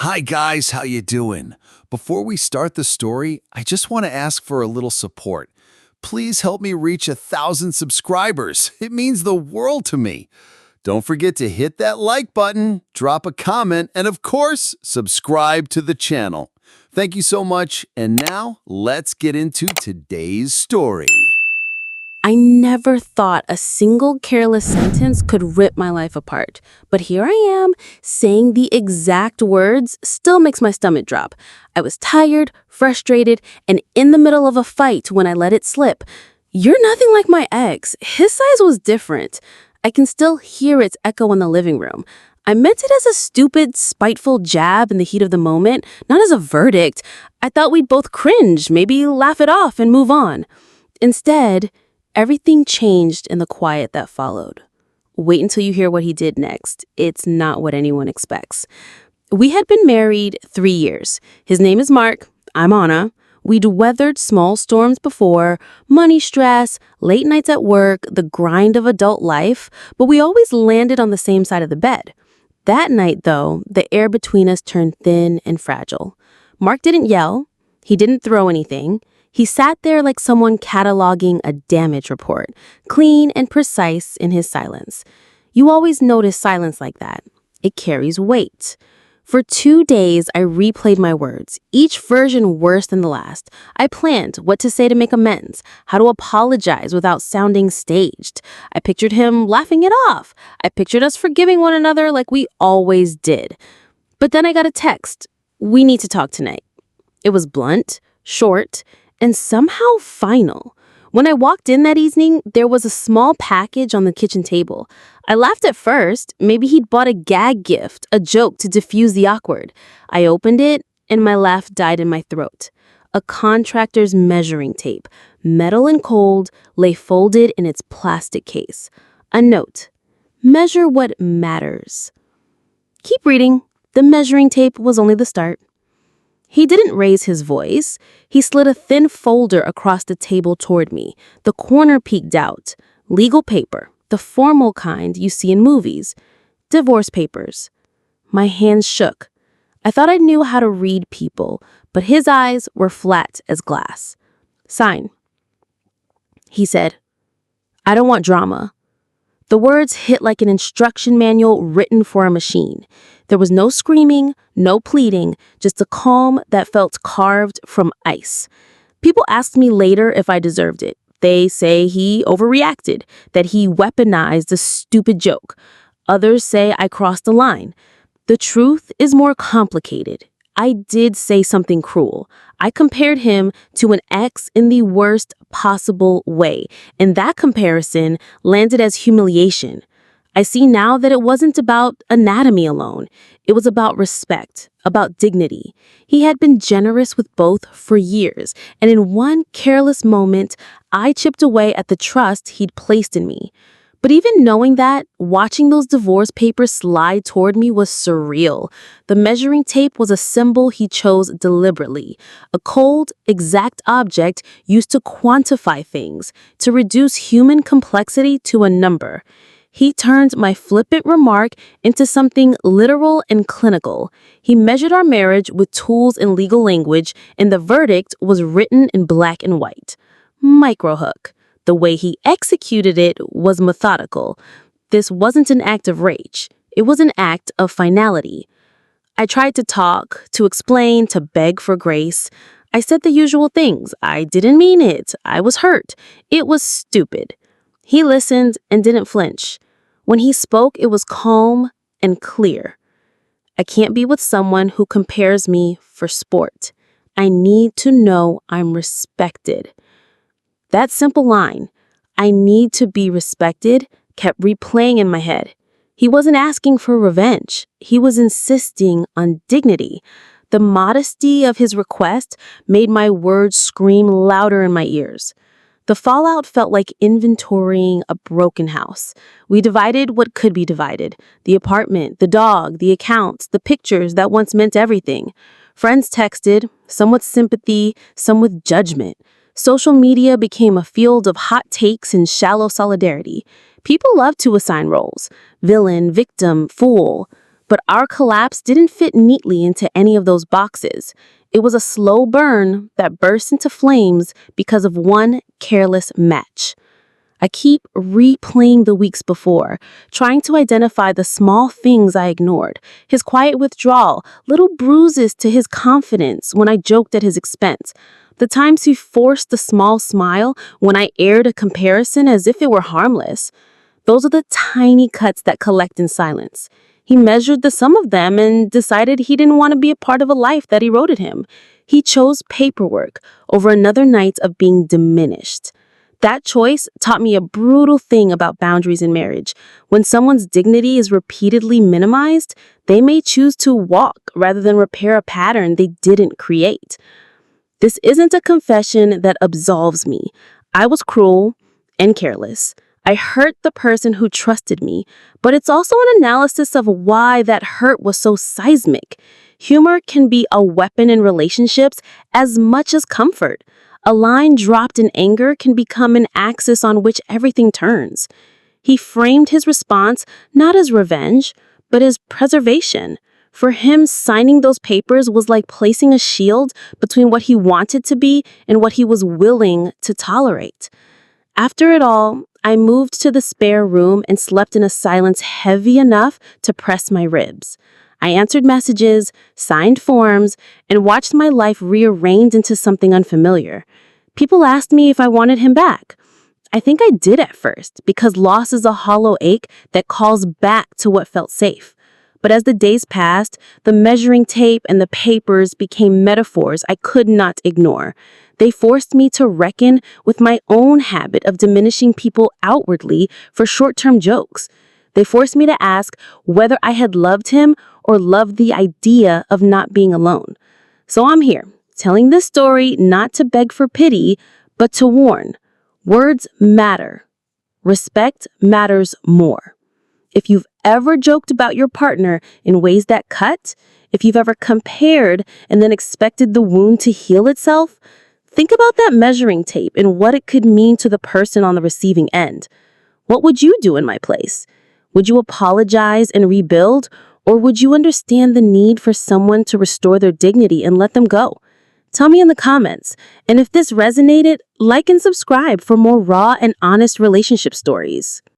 Hi guys, how you doing? Before we start the story, I just want to ask for a little support. Please help me reach 1,000 subscribers. It means the world to me. Don't forget to hit that like button, drop a comment, and of course, subscribe to the channel. Thank you so much, and now let's get into today's story. I never thought a single careless sentence could rip my life apart. But here I am, saying the exact words still makes my stomach drop. I was tired, frustrated, and in the middle of a fight when I let it slip. You're nothing like my ex. His size was different. I can still hear its echo in the living room. I meant it as a stupid, spiteful jab in the heat of the moment, not as a verdict. I thought we'd both cringe, maybe laugh it off and move on. Instead, everything changed in the quiet that followed. Wait until you hear what he did next. It's not what anyone expects. We had been married 3 years. His name is Mark. I'm Anna. We'd weathered small storms before, money stress, late nights at work, the grind of adult life, but we always landed on the same side of the bed. That night, though, the air between us turned thin and fragile. Mark didn't yell. He didn't throw anything. He sat there like someone cataloging a damage report, clean and precise in his silence. You always notice silence like that. It carries weight. For 2 days, I replayed my words, each version worse than the last. I planned what to say to make amends, how to apologize without sounding staged. I pictured him laughing it off. I pictured us forgiving one another like we always did. But then I got a text. We need to talk tonight. It was blunt, short, and somehow final. When I walked in that evening, there was a small package on the kitchen table. I laughed at first. Maybe he'd bought a gag gift, a joke to diffuse the awkward. I opened it, and my laugh died in my throat. A contractor's measuring tape, metal and cold, lay folded in its plastic case. A note: measure what matters. Keep reading. The measuring tape was only the start. He didn't raise his voice. He slid a thin folder across the table toward me. The corner peeked out. Legal paper, the formal kind you see in movies. Divorce papers. My hands shook. I thought I knew how to read people, but his eyes were flat as glass. Sign. He said, I don't want drama. The words hit like an instruction manual written for a machine. There was no screaming, no pleading, just a calm that felt carved from ice. People asked me later if I deserved it. They say he overreacted, that he weaponized a stupid joke. Others say I crossed the line. The truth is more complicated. I did say something cruel. I compared him to an ex in the worst possible way, and that comparison landed as humiliation. I see now that it wasn't about anatomy alone. It was about respect, about dignity. He had been generous with both for years, and in one careless moment, I chipped away at the trust he'd placed in me. But even knowing that, watching those divorce papers slide toward me was surreal. The measuring tape was a symbol he chose deliberately, a cold, exact object used to quantify things, to reduce human complexity to a number. He turned my flippant remark into something literal and clinical. He measured our marriage with tools and legal language, and the verdict was written in black and white. Microhook. The way he executed it was methodical. This wasn't an act of rage. It was an act of finality. I tried to talk, to explain, to beg for grace. I said the usual things. I didn't mean it. I was hurt. It was stupid. He listened and didn't flinch. When he spoke, it was calm and clear. I can't be with someone who compares me for sport. I need to know I'm respected. That simple line, I need to be respected, kept replaying in my head. He wasn't asking for revenge. He was insisting on dignity. The modesty of his request made my words scream louder in my ears. The fallout felt like inventorying a broken house. We divided what could be divided: the apartment, the dog, the accounts, the pictures that once meant everything. Friends texted, some with sympathy, some with judgment. Social media became a field of hot takes and shallow solidarity. People love to assign roles: villain, victim, fool. But our collapse didn't fit neatly into any of those boxes. It was a slow burn that burst into flames because of one careless match. I keep replaying the weeks before, trying to identify the small things I ignored. His quiet withdrawal, little bruises to his confidence when I joked at his expense. The times he forced the small smile when I aired a comparison as if it were harmless. Those are the tiny cuts that collect in silence. He measured the sum of them and decided he didn't want to be a part of a life that eroded him. He chose paperwork over another night of being diminished. That choice taught me a brutal thing about boundaries in marriage. When someone's dignity is repeatedly minimized, they may choose to walk rather than repair a pattern they didn't create. This isn't a confession that absolves me. I was cruel and careless. I hurt the person who trusted me, but it's also an analysis of why that hurt was so seismic. Humor can be a weapon in relationships as much as comfort. A line dropped in anger can become an axis on which everything turns. He framed his response not as revenge, but as preservation. For him, signing those papers was like placing a shield between what he wanted to be and what he was willing to tolerate. After it all, I moved to the spare room and slept in a silence heavy enough to press my ribs. I answered messages, signed forms, and watched my life rearranged into something unfamiliar. People asked me if I wanted him back. I think I did at first, because loss is a hollow ache that calls back to what felt safe. But as the days passed, the measuring tape and the papers became metaphors I could not ignore. They forced me to reckon with my own habit of diminishing people outwardly for short-term jokes. They forced me to ask whether I had loved him or loved the idea of not being alone. So I'm here, telling this story not to beg for pity, but to warn. Words matter. Respect matters more. If you've ever joked about your partner in ways that cut, if you've ever compared and then expected the wound to heal itself, think about that measuring tape and what it could mean to the person on the receiving end. What would you do in my place? Would you apologize and rebuild, or would you understand the need for someone to restore their dignity and let them go? Tell me in the comments. And if this resonated, like and subscribe for more raw and honest relationship stories.